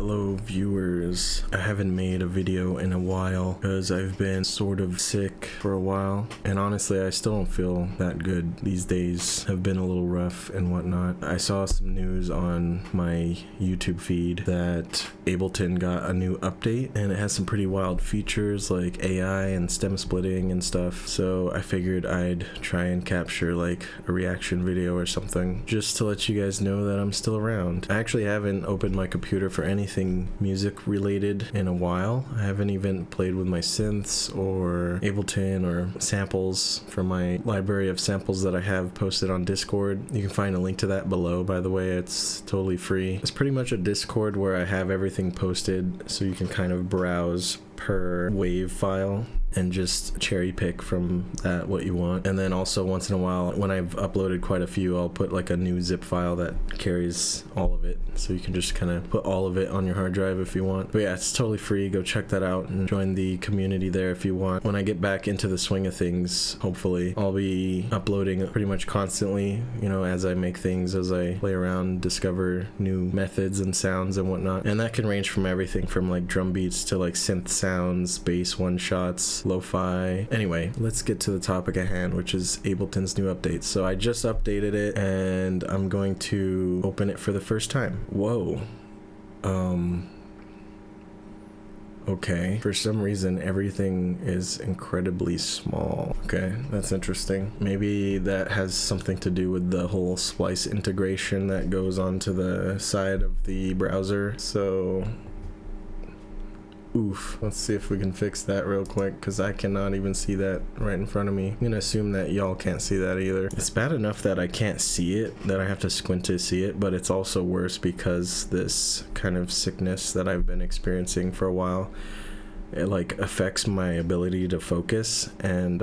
Hello viewers, I haven't made a video in a while because I've been sort of sick for a while, and honestly I still don't feel that good. These days have been a little rough and whatnot. I saw some news on my YouTube feed that Ableton got a new update and it has some pretty wild features like AI and stem splitting and stuff, so I figured I'd try and capture like a reaction video or something just to let you guys know that I'm still around. I actually haven't opened my computer for anything music related in a while. I haven't even played with my synths or Ableton or samples from my library of samples that I have posted on Discord. You can find a link to that below, by the way. It's totally free. It's pretty much a Discord where I have everything posted so you can kind of browse per wave file and just cherry pick from that what you want. And then also once in a while when I've uploaded quite a few, I'll put like a new zip file that carries all of it, so you can just kind of put all of it on your hard drive if you want. But yeah, it's totally free. Go check that out and join the community there if you want. When I get back into the swing of things, hopefully I'll be uploading pretty much constantly, you know, as I make things, as I play around, discover new methods and sounds and whatnot. And that can range from everything from like drum beats to like synth sounds, bass one shots, lo-fi. Anyway, let's get to the topic at hand, which is Ableton's new update. So I just updated it and I'm going to open it for the first time. Whoa. Okay, for some reason everything is incredibly small. Okay, that's interesting. Maybe that has something to do with the whole splice integration that goes onto the side of the browser. So oof, let's see if we can fix that real quick, because I cannot even see that right in front of me. I'm gonna assume that y'all can't see that either. It's bad enough that I can't see it, that I have to squint to see it, but it's also worse because this kind of sickness that I've been experiencing for a while, it like affects my ability to focus, and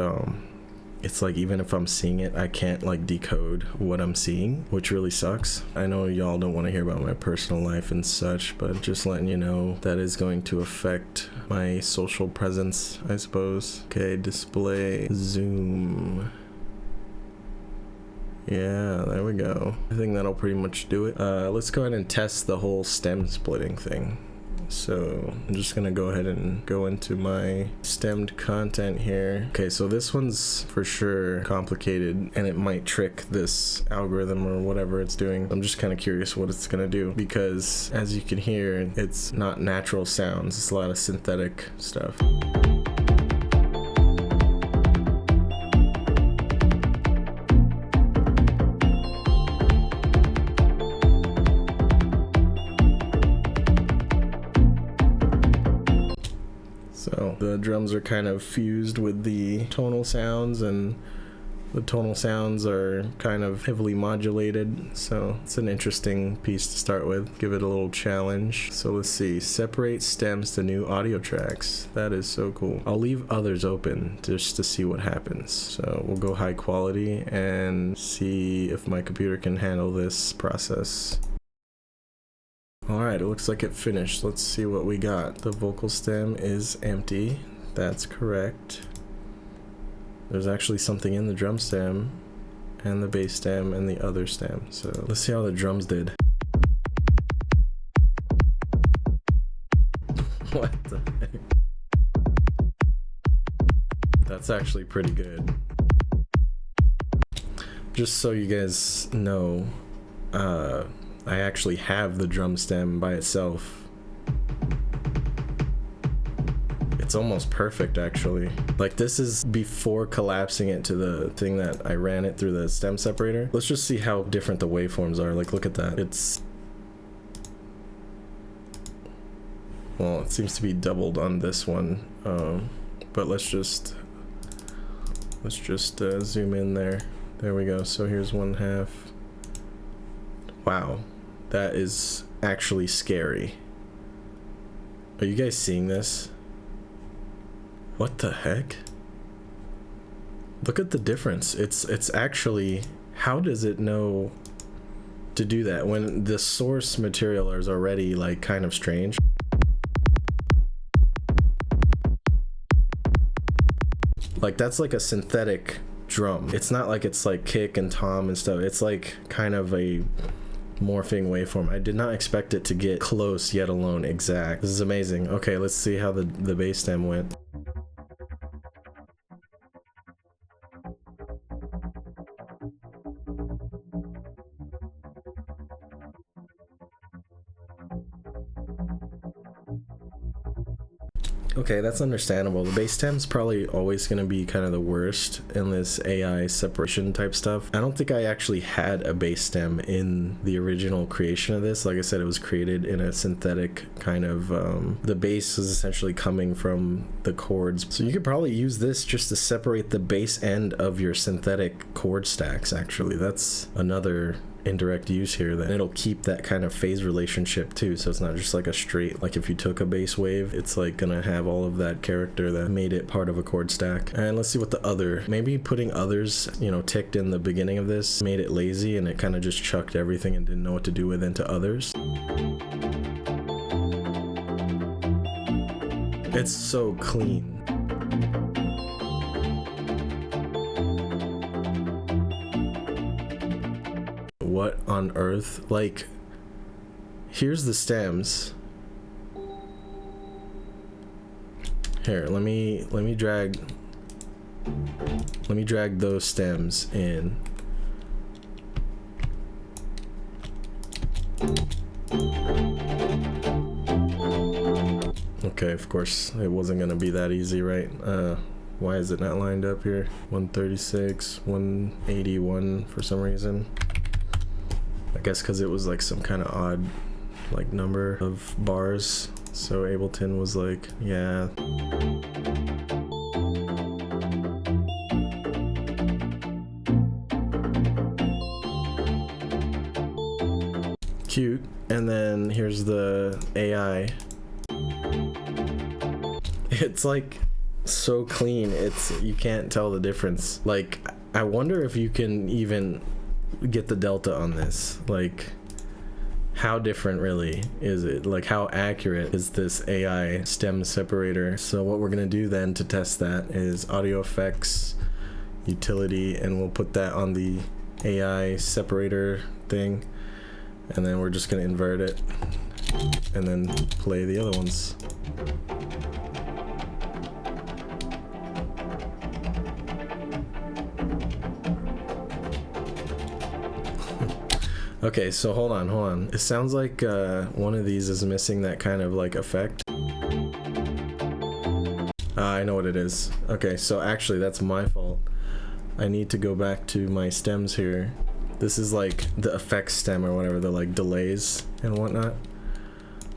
it's like even if I'm seeing it, I can't like decode what I'm seeing, which really sucks. I know y'all don't want to hear about my personal life and such, but just letting you know that is going to affect my social presence, I suppose. Okay, display, zoom. Yeah, there we go. I think that'll pretty much do it. Let's go ahead and test the whole stem splitting thing. So I'm just gonna go ahead and go into my stemmed content here. Okay, so this one's for sure complicated and it might trick this algorithm or whatever it's doing. I'm just kind of curious what it's gonna do, because as you can hear, it's not natural sounds. It's a lot of synthetic stuff. So the drums are kind of fused with the tonal sounds, and the tonal sounds are kind of heavily modulated. So it's an interesting piece to start with. Give it a little challenge. So let's see, separate stems to new audio tracks. That is so cool. I'll leave others open just to see what happens. So we'll go high quality and see if my computer can handle this process. Alright, it looks like it finished. Let's see what we got. The vocal stem is empty. That's correct. There's actually something in the drum stem and the bass stem and the other stem. So let's see how the drums did. What the heck? That's actually pretty good. Just so you guys know, I actually have the drum stem by itself. It's almost perfect actually. Like this is before collapsing it to the thing that I ran it through the stem separator. Let's just see how different the waveforms are. Like look at that. It's, well, it seems to be doubled on this one. But let's just zoom in there. There we go. So here's 1/2. Wow. That is actually scary. Are you guys seeing this? What the heck? Look at the difference. It's actually, how does it know to do that when the source material is already like kind of strange? Like that's like a synthetic drum. It's not like it's like kick and tom and stuff. It's like kind of a morphing waveform. I did not expect it to get close, yet alone exact. This is amazing. Okay, let's see how the bass stem went. Okay, that's understandable. The bass stem's probably always going to be kind of the worst in this AI separation type stuff. I don't think I actually had a bass stem in the original creation of this. Like I said, it was created in a synthetic kind of, the bass is essentially coming from the chords. So you could probably use this just to separate the bass end of your synthetic chord stacks, actually. That's another indirect use here. That it'll keep that kind of phase relationship too, so it's not just like a straight, like if you took a bass wave, it's like gonna have all of that character that made it part of a chord stack. And let's see what the other, maybe putting others, you know, ticked in the beginning of this made it lazy and it kind of just chucked everything and didn't know what to do with into others. It's so clean. What on earth? Like, here's the stems. Here, let me drag those stems in. Okay, of course it wasn't gonna be that easy, right? Why is it not lined up here? 136, 181 for some reason. I guess because it was like some kind of odd like number of bars, so Ableton was like, yeah. Cute. And then here's the AI. It's like so clean, you can't tell the difference. Like, I wonder if you can even get the delta on this. Like, how different really is it? Like, how accurate is this AI stem separator? So what we're gonna do then to test that is audio effects, utility, and we'll put that on the AI separator thing, and then we're just gonna invert it and then play the other ones. Okay, so hold on. It sounds like one of these is missing that kind of like effect. I know what it is. Okay, so actually that's my fault. I need to go back to my stems here. This is like the effects stem or whatever, the like delays and whatnot.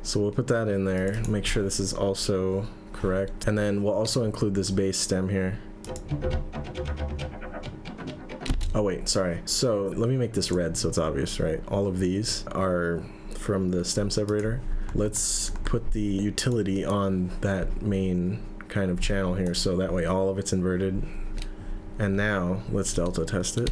So we'll put that in there, make sure this is also correct. And then we'll also include this bass stem here. Oh wait, sorry. So let me make this red so it's obvious, right? All of these are from the stem separator. Let's put the utility on that main kind of channel here, so that way all of it's inverted. And now let's delta test it.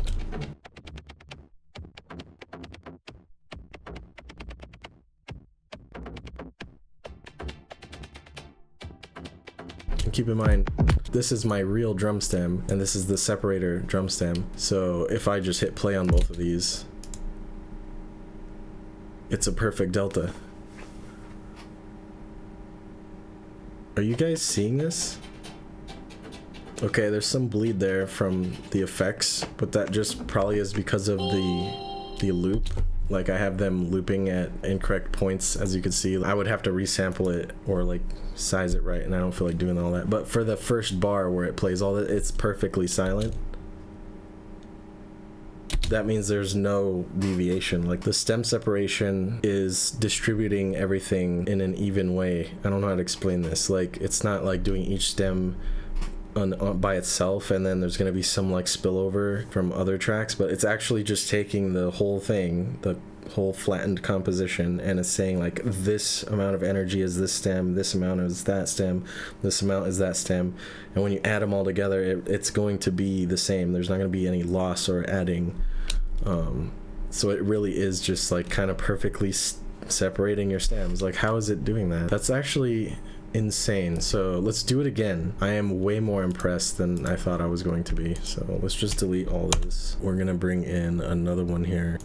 And keep in mind, this is my real drum stem, and this is the separator drum stem. So if I just hit play on both of these, it's a perfect delta. Are you guys seeing this? Okay, there's some bleed there from the effects, but that just probably is because of the loop. Like, I have them looping at incorrect points, as you can see. I would have to resample it or like size it right, and I don't feel like doing all that. But for the first bar where it plays all that, it's perfectly silent. That means there's no deviation. Like, the stem separation is distributing everything in an even way. I don't know how to explain this. Like, it's not like doing each stem by itself and then there's going to be some like spillover from other tracks, but it's actually just taking the whole thing, the whole flattened composition, and it's saying like, this amount of energy is this stem, this amount is that stem, this amount is that stem, and when you add them all together, it's going to be the same. There's not going to be any loss or adding. So it really is just like kind of perfectly separating your stems. Like, how is it doing that? That's actually insane. So let's do it again. I am way more impressed than I thought I was going to be. So let's just delete all this. We're gonna bring in another one here.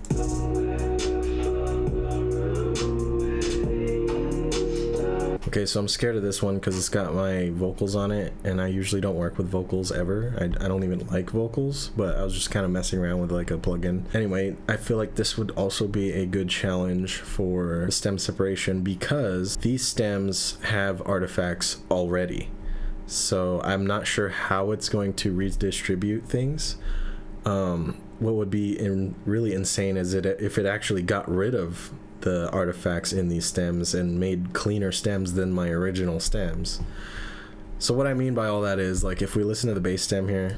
Okay, so I'm scared of this one because it's got my vocals on it, and I usually don't work with vocals ever. I don't even like vocals, but I was just kind of messing around with like a plugin. Anyway, I feel like this would also be a good challenge for the stem separation because these stems have artifacts already. So I'm not sure how it's going to redistribute things. What would be really insane is if it actually got rid of the artifacts in these stems and made cleaner stems than my original stems. So what I mean by all that is, like, if we listen to the bass stem here,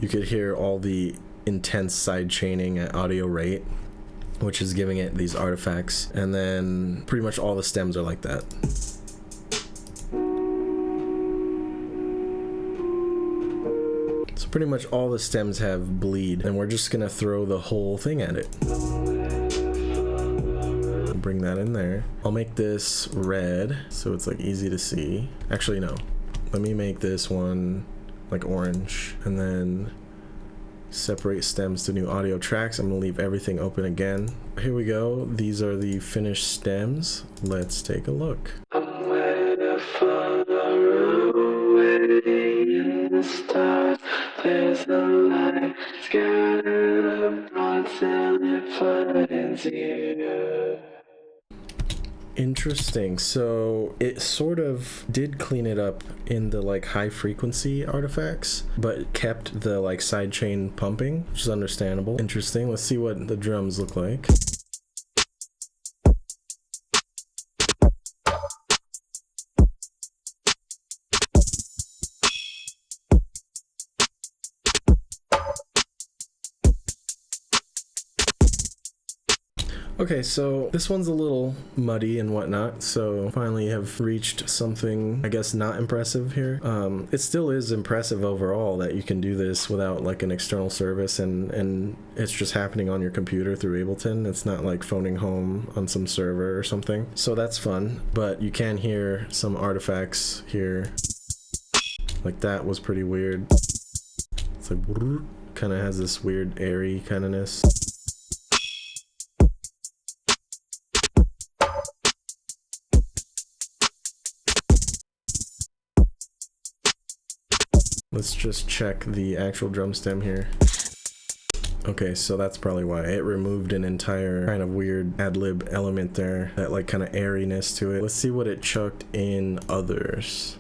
you could hear all the intense side chaining at audio rate, which is giving it these artifacts, and then pretty much all the stems are like that. So pretty much all the stems have bleed, and we're just gonna throw the whole thing at it. Bring that in there. I'll make this red so it's like easy to see. Actually, no. Let me make this one like orange, and then separate stems to new audio tracks. I'm gonna leave everything open again. Here we go. These are the finished stems. Let's take a look. There's a light scattered abroad, Interesting. So it sort of did clean it up in the like high frequency artifacts, but kept the like sidechain pumping, which is understandable. Interesting. Let's see what the drums look like. Okay, so this one's a little muddy and whatnot, so finally have reached something, I guess, not impressive here. It still is impressive overall that you can do this without like an external service, and it's just happening on your computer through Ableton. It's not like phoning home on some server or something. So that's fun, but you can hear some artifacts here. Like that was pretty weird. It's like kind of has this weird airy kindness. Let's just check the actual drum stem here. Okay, so that's probably why it removed an entire kind of weird ad-lib element there, that like kind of airiness to it. Let's see what it chucked in others.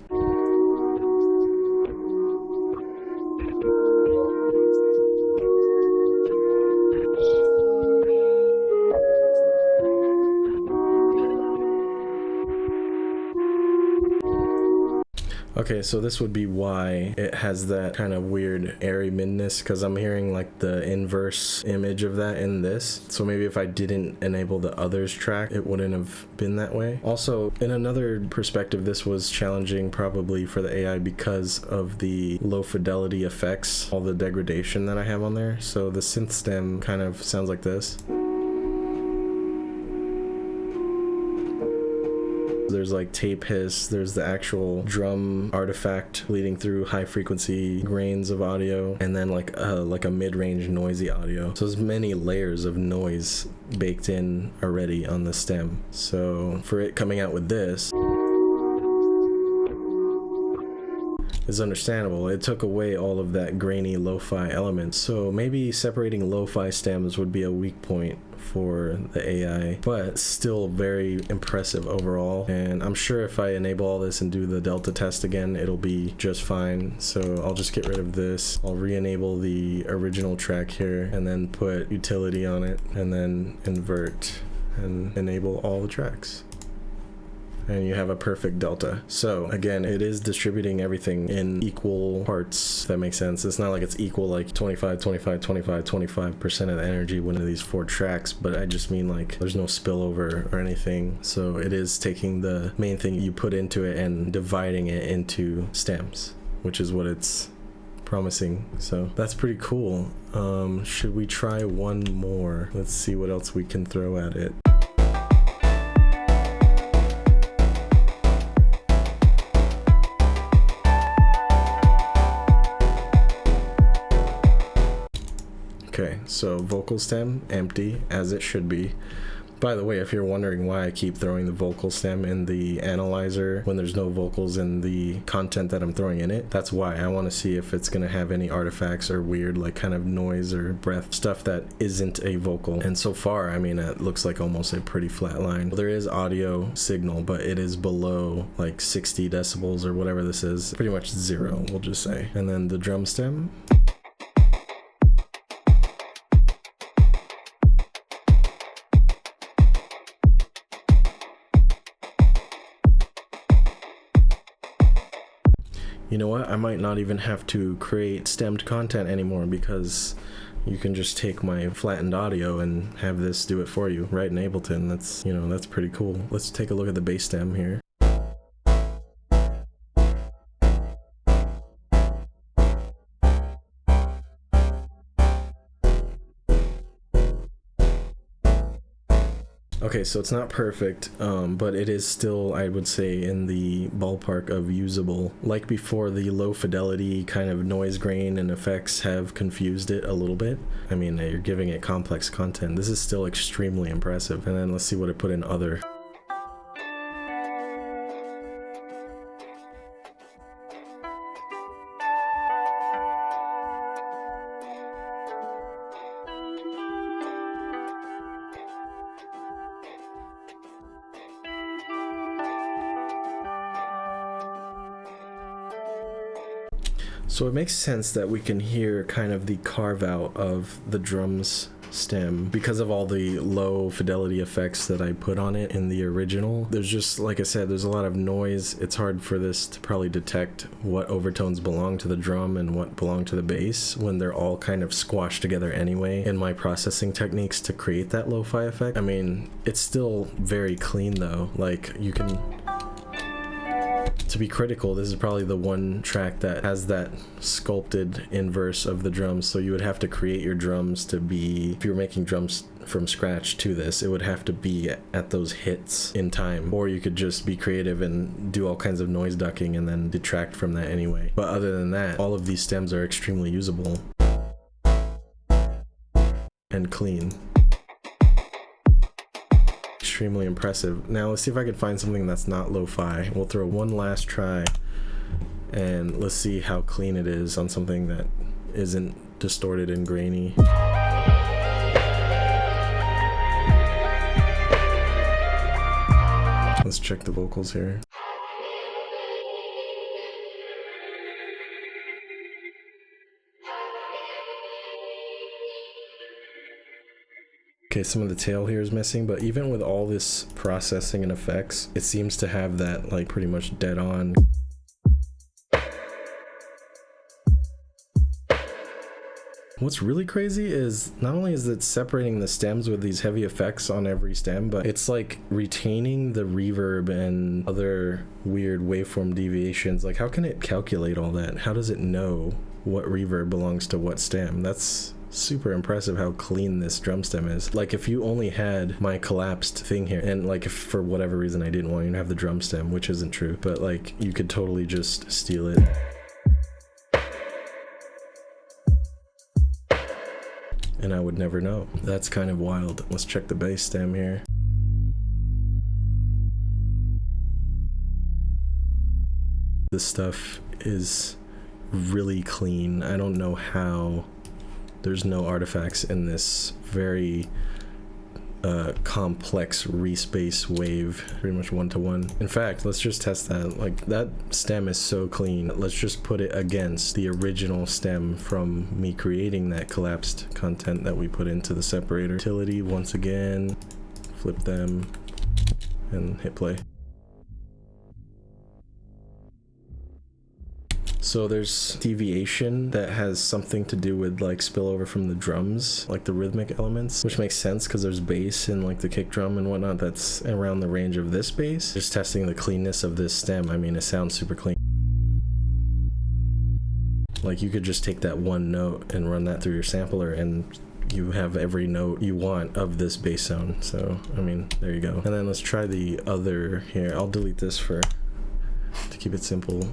Okay, so this would be why it has that kind of weird airy midness, because I'm hearing like the inverse image of that in this. So maybe if I didn't enable the others track, it wouldn't have been that way. Also, in another perspective, this was challenging probably for the AI because of the low fidelity effects, all the degradation that I have on there. So the synth stem kind of sounds like this. There's like tape hiss, there's the actual drum artifact bleeding through high frequency grains of audio, and then like a mid-range noisy audio. So there's many layers of noise baked in already on the stem. So for it coming out with this is understandable. It took away all of that grainy lo-fi element. So maybe separating lo-fi stems would be a weak point for the AI, but still very impressive overall. And I'm sure if I enable all this and do the delta test again, it'll be just fine. So I'll just get rid of this. I'll re-enable the original track here and then put utility on it and then invert and enable all the tracks. And you have a perfect delta. So again, it is distributing everything in equal parts, if that makes sense. It's not like it's equal like 25, 25, 25, 25% of the energy one of these 4 tracks, but I just mean like there's no spillover or anything. So it is taking the main thing you put into it and dividing it into stems, which is what it's promising. So that's pretty cool. Should we try one more? Let's see what else we can throw at it. Okay, So vocal stem, empty, as it should be. By the way, if you're wondering why I keep throwing the vocal stem in the analyzer when there's no vocals in the content that I'm throwing in it, that's why. I want to see if it's going to have any artifacts or weird like kind of noise or breath stuff that isn't a vocal. And so far, I mean, it looks like almost a pretty flat line. There is audio signal, but it is below like 60 decibels or whatever this is. Pretty much zero, we'll just say. And then the drum stem. You know what? I might not even have to create stemmed content anymore because you can just take my flattened audio and have this do it for you right in Ableton. That's, you know, that's pretty cool. Let's take a look at the bass stem here. Okay, so it's not perfect, but it is still, I would say, in the ballpark of usable. Like before, the low fidelity kind of noise grain and effects have confused it a little bit. I mean, you're giving it complex content. This is still extremely impressive. And then let's see what I put in other. So it makes sense that we can hear kind of the carve out of the drums stem because of all the low fidelity effects that I put on it in the original. There's just, like I said, there's a lot of noise. It's hard for this to probably detect what overtones belong to the drum and what belong to the bass when they're all kind of squashed together anyway in my processing techniques to create that lo-fi effect. I mean, it's still very clean though. Like, you can... To be critical, this is probably the one track that has that sculpted inverse of the drums, so you would have to create your drums to be, if you were making drums from scratch to this, it would have to be at those hits in time, or you could just be creative and do all kinds of noise ducking and then detract from that anyway. But other than that, all of these stems are extremely usable and clean. Extremely impressive. Now let's see if I can find something that's not lo-fi. We'll throw one last try and let's see how clean it is on something that isn't distorted and grainy. Let's check the vocals here. Okay, some of the tail here is missing, but even with all this processing and effects, it seems to have that like pretty much dead on. What's really crazy is not only is it separating the stems with these heavy effects on every stem, but it's like retaining the reverb and other weird waveform deviations. Like, how can it calculate all that? How does it know what reverb belongs to what stem? That's super impressive how clean this drum stem is. Like, if you only had my collapsed thing here, and like if for whatever reason I didn't want you to have the drum stem, which isn't true, but like you could totally just steal it. And I would never know. That's kind of wild. Let's check the bass stem here. This stuff is really clean. I don't know how there's no artifacts in this very complex respace wave, pretty much one-to-one. In fact, let's just test that. Like, that stem is so clean. Let's just put it against the original stem from me creating that collapsed content that we put into the separator. Utility, once again, flip them and hit play. So there's deviation that has something to do with like spillover from the drums, like the rhythmic elements, which makes sense because there's bass and like the kick drum and whatnot that's around the range of this bass. Just testing the cleanness of this stem, I mean, it sounds super clean. Like, you could just take that one note and run that through your sampler and you have every note you want of this bass sound. So, I mean, there you go. And then let's try the other here. I'll delete this to keep it simple.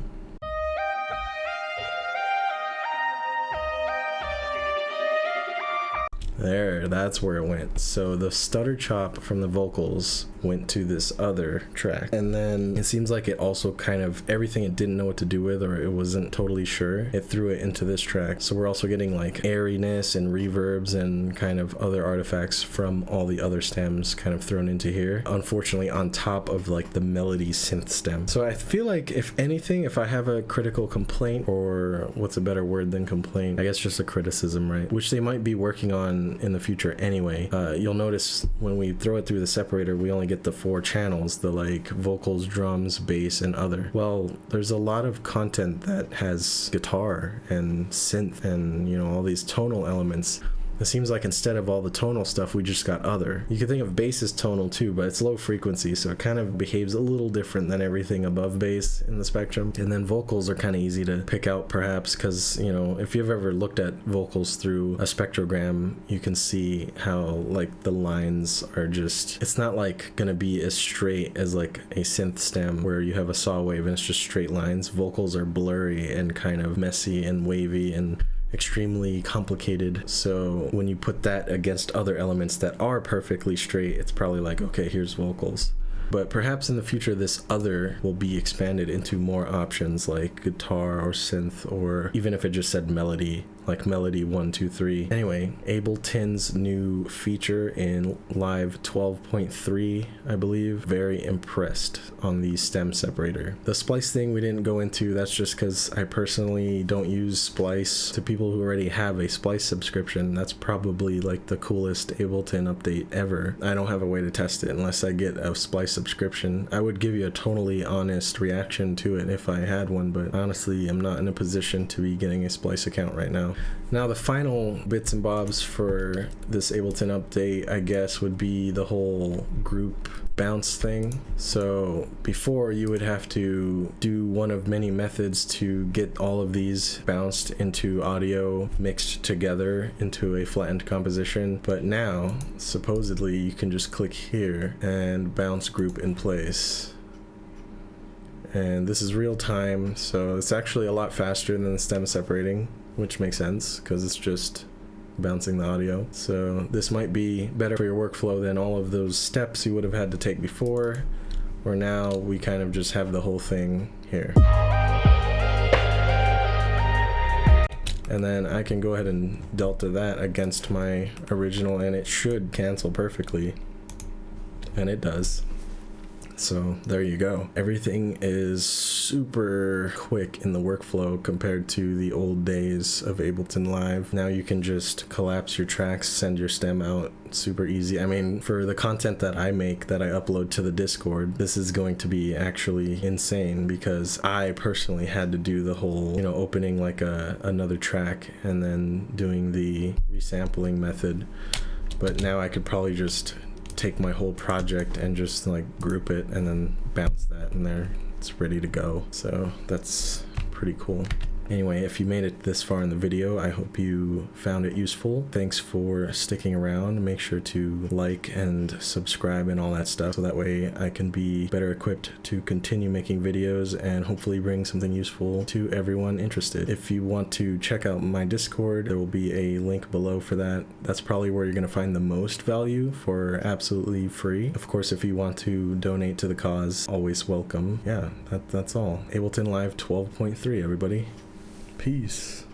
There, that's where it went. So the stutter chop from the vocals went to this other track, and then it seems like it also kind of everything it didn't know what to do with, or it wasn't totally sure, it threw it into this track. So we're also getting like airiness and reverbs and kind of other artifacts from all the other stems kind of thrown into here, unfortunately on top of like the melody synth stem. So I feel like, if anything, if I have a critical complaint, or what's a better word than complaint, I guess just a criticism, right, which they might be working on in the future anyway, you'll notice when we throw it through the separator, we only get the 4 channels, the like vocals, drums, bass, and other. Well, there's a lot of content that has guitar and synth and, you know, all these tonal elements. It seems like instead of all the tonal stuff, we just got other. You could think of bass as tonal too, but it's low frequency, so it kind of behaves a little different than everything above bass in the spectrum. And then vocals are kind of easy to pick out, perhaps, because, you know, if you've ever looked at vocals through a spectrogram, you can see how like the lines are just, it's not like gonna be as straight as like a synth stem where you have a saw wave and it's just straight lines. Vocals are blurry and kind of messy and wavy and extremely complicated. So when you put that against other elements that are perfectly straight, it's probably like, okay, here's vocals. But perhaps in the future this other will be expanded into more options like guitar or synth, or even if it just said melody, like melody 1, 2, 3. Anyway, Ableton's new feature in Live 12.3, I believe. Very impressed on the stem separator. The splice thing we didn't go into, that's just because I personally don't use splice. To people who already have a splice subscription, that's probably like the coolest Ableton update ever. I don't have a way to test it unless I get a splice subscription. I would give you a totally honest reaction to it if I had one, but honestly I'm not in a position to be getting a splice account right now. Now the final bits and bobs for this Ableton update, I guess, would be the whole group bounce thing. So before, you would have to do one of many methods to get all of these bounced into audio, mixed together into a flattened composition, but now supposedly you can just click here and bounce group in place. And this is real time, so it's actually a lot faster than the stem separating, which makes sense because it's just bouncing the audio. So this might be better for your workflow than all of those steps you would have had to take before, where now we kind of just have the whole thing here. And then I can go ahead and delta that against my original and it should cancel perfectly. And it does. So there you go. Everything is super quick in the workflow compared to the old days of Ableton Live. Now you can just collapse your tracks, send your stem out super easy. I mean, for the content that I make, that I upload to the Discord, this is going to be actually insane because I personally had to do the whole, you know, opening like another track and then doing the resampling method. But now I could probably just take my whole project and just like group it and then bounce that in there. It's ready to go. So that's pretty cool. Anyway, if you made it this far in the video, I hope you found it useful. Thanks for sticking around. Make sure to like and subscribe and all that stuff so that way I can be better equipped to continue making videos and hopefully bring something useful to everyone interested. If you want to check out my Discord, there will be a link below for that. That's probably where you're going to find the most value for absolutely free. Of course, if you want to donate to the cause, always welcome. Yeah, that's all. Ableton Live 12.3, everybody. Peace.